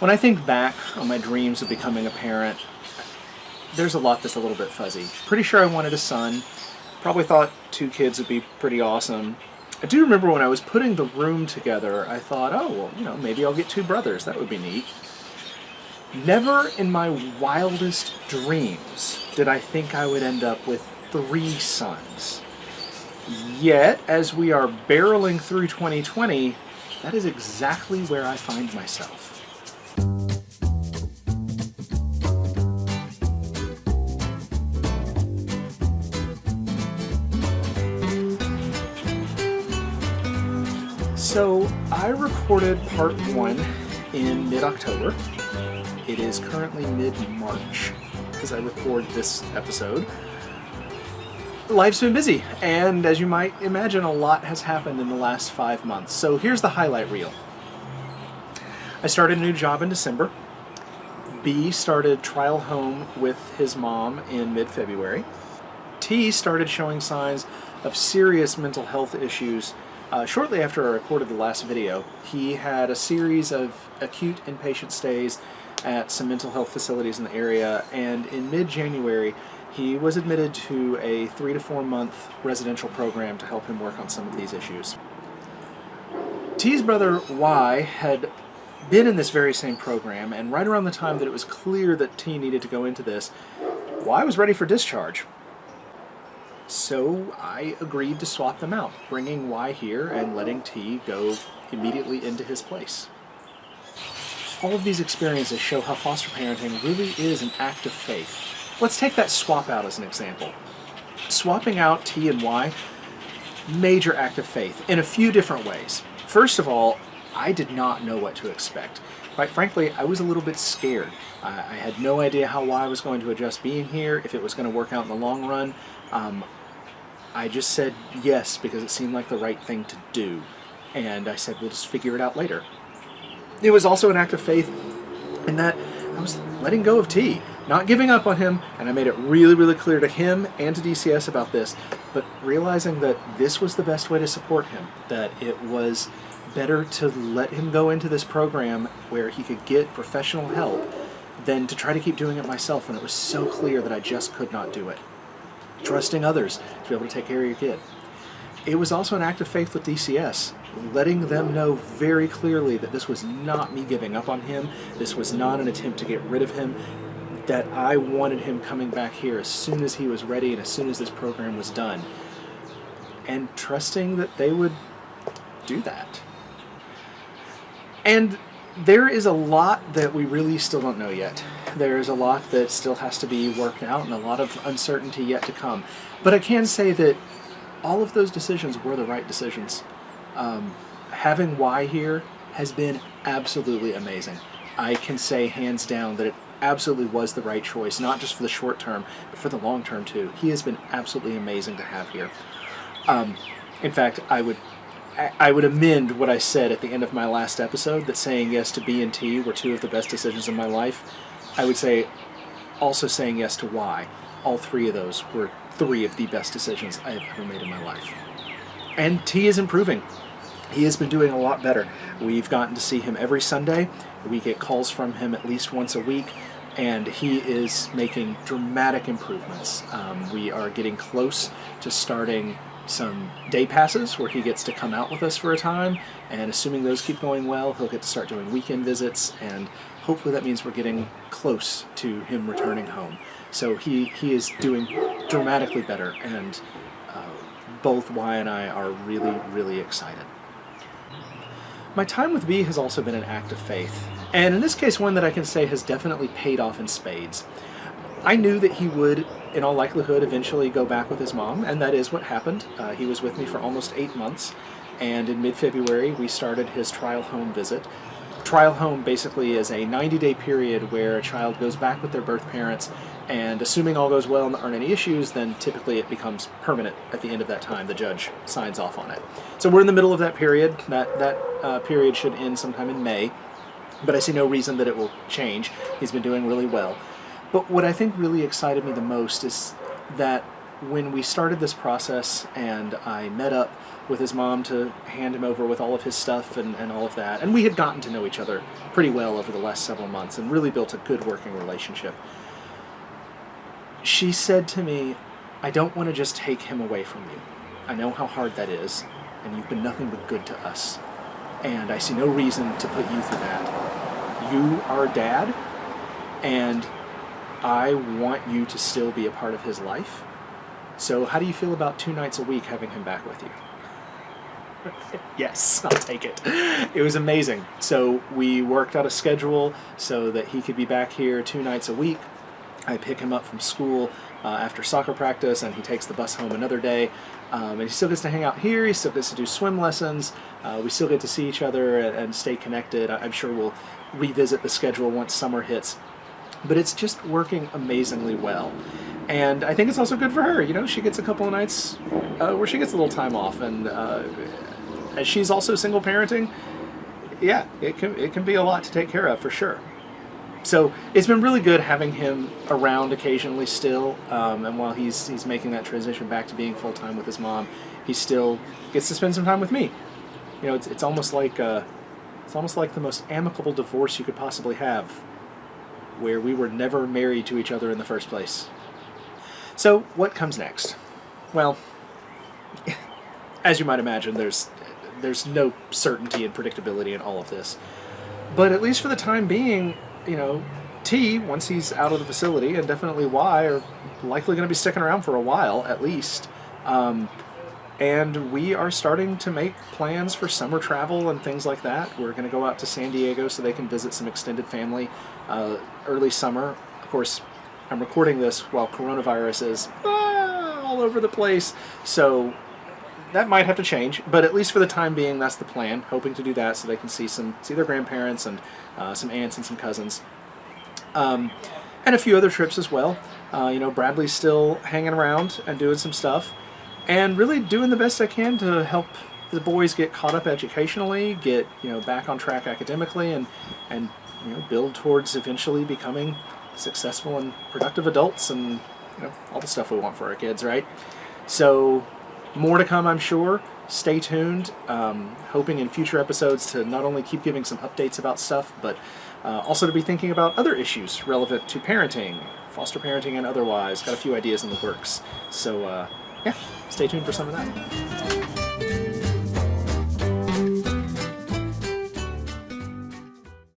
When I think back on my dreams of becoming a parent, there's a lot that's a little bit fuzzy. Pretty sure I wanted a son. Probably thought 2 kids would be pretty awesome. I do remember when I was putting the room together, I thought, oh, well, you know, maybe I'll get 2 brothers. That would be neat. Never in my wildest dreams did I think I would end up with 3 sons. Yet, as we are barreling through 2020, that is exactly where I find myself. So, I recorded part 1 in mid-October. It is currently mid-March as I record this episode. Life's been busy, and as you might imagine, a lot has happened in the last 5 months. So here's the highlight reel. I started a new job in December. B started trial home with his mom in mid-February. T started showing signs of serious mental health issues shortly after I recorded the last video. He had a series of acute inpatient stays at some mental health facilities in the area, and in mid-January he was admitted to a 3 to 4 month residential program to help him work on some of these issues. T's brother Y had been in this very same program, and right around the time that it was clear that T needed to go into this, Y was ready for discharge. So I agreed to swap them out, bringing Y here and letting T go immediately into his place. All of these experiences show how foster parenting really is an act of faith. Let's take that swap out as an example. Swapping out T and Y, major act of faith in a few different ways. First of all, I did not know what to expect. Quite frankly, I was a little bit scared. I had no idea how Y was going to adjust being here, if it was going to work out in the long run. I just said yes because it seemed like the right thing to do. And I said, we'll just figure it out later. It was also an act of faith in that I was letting go of T, not giving up on him, and I made it really, really clear to him and to DCS about this, but realizing that this was the best way to support him, that it was better to let him go into this program where he could get professional help than to try to keep doing it myself when it was so clear that I just could not do it. Trusting others to be able to take care of your kid. It was also an act of faith with DCS, letting them know very clearly that this was not me giving up on him, this was not an attempt to get rid of him, that I wanted him coming back here as soon as he was ready and as soon as this program was done. And trusting that they would do that. And there is a lot that we really still don't know yet. There is a lot that still has to be worked out and a lot of uncertainty yet to come. But I can say that all of those decisions were the right decisions. Having Y here has been absolutely amazing. I can say hands down that it absolutely was the right choice, not just for the short term, but for the long term too. He has been absolutely amazing to have here. In fact, I would amend what I said at the end of my last episode, that saying yes to B and T were 2 of the best decisions in my life. I would say also saying yes to Y. All 3 of those were 3 of the best decisions I have ever made in my life. And T is improving. He has been doing a lot better. We've gotten to see him every Sunday. We get calls from him at least once a week, and he is making dramatic improvements. We are getting close to starting some day passes where he gets to come out with us for a time, and assuming those keep going well, he'll get to start doing weekend visits, and hopefully that means we're getting close to him returning home. So he is doing dramatically better, and both Y and I are really, really excited. My time with B has also been an act of faith, and in this case one that I can say has definitely paid off in spades. I knew that he would, in all likelihood, eventually go back with his mom, and that is what happened. He was with me for almost 8 months, and in mid-February we started his trial home visit. Trial home basically is a 90-day period where a child goes back with their birth parents, and assuming all goes well and there aren't any issues, then typically it becomes permanent at the end of that time. The judge signs off on it. So we're in the middle of that period. That period should end sometime in May, but I see no reason that it will change. He's been doing really well. But what I think really excited me the most is that when we started this process and I met up with his mom to hand him over with all of his stuff and all of that, and we had gotten to know each other pretty well over the last several months and really built a good working relationship, she said to me, I don't want to just take him away from you. I know how hard that is, and you've been nothing but good to us. And I see no reason to put you through that. You are a dad, and I want you to still be a part of his life. So how do you feel about 2 nights a week having him back with you? Yes, I'll take it. It was amazing. So we worked out a schedule so that he could be back here 2 nights a week. I pick him up from school after soccer practice, and he takes the bus home another day. And he still gets to hang out here. He still gets to do swim lessons. We still get to see each other and stay connected. I'm sure we'll revisit the schedule once summer hits. But it's just working amazingly well. And I think it's also good for her. You know, she gets a couple of nights where she gets a little time off. And as she's also single parenting, yeah, it can be a lot to take care of for sure. So it's been really good having him around occasionally still, and while he's making that transition back to being full-time with his mom, he still gets to spend some time with me. You know, it's almost like the most amicable divorce you could possibly have, where we were never married to each other in the first place. So what comes next? Well, as you might imagine, there's no certainty and predictability in all of this, but at least for the time being, you know, T, once he's out of the facility, and definitely Y, are likely going to be sticking around for a while, at least. And we are starting to make plans for summer travel and things like that. We're going to go out to San Diego so they can visit some extended family early summer. Of course, I'm recording this while coronavirus is all over the place, so that might have to change, but at least for the time being, that's the plan. Hoping to do that so they can see their grandparents and some aunts and some cousins, and a few other trips as well. You know, Bradley's still hanging around and doing some stuff, and really doing the best I can to help the boys get caught up educationally, get back on track academically, and build towards eventually becoming successful and productive adults, and all the stuff we want for our kids, right? So. More to come, I'm sure. Stay tuned. Hoping in future episodes to not only keep giving some updates about stuff, but also to be thinking about other issues relevant to parenting, foster parenting and otherwise. Got a few ideas in the works. So, yeah, stay tuned for some of that.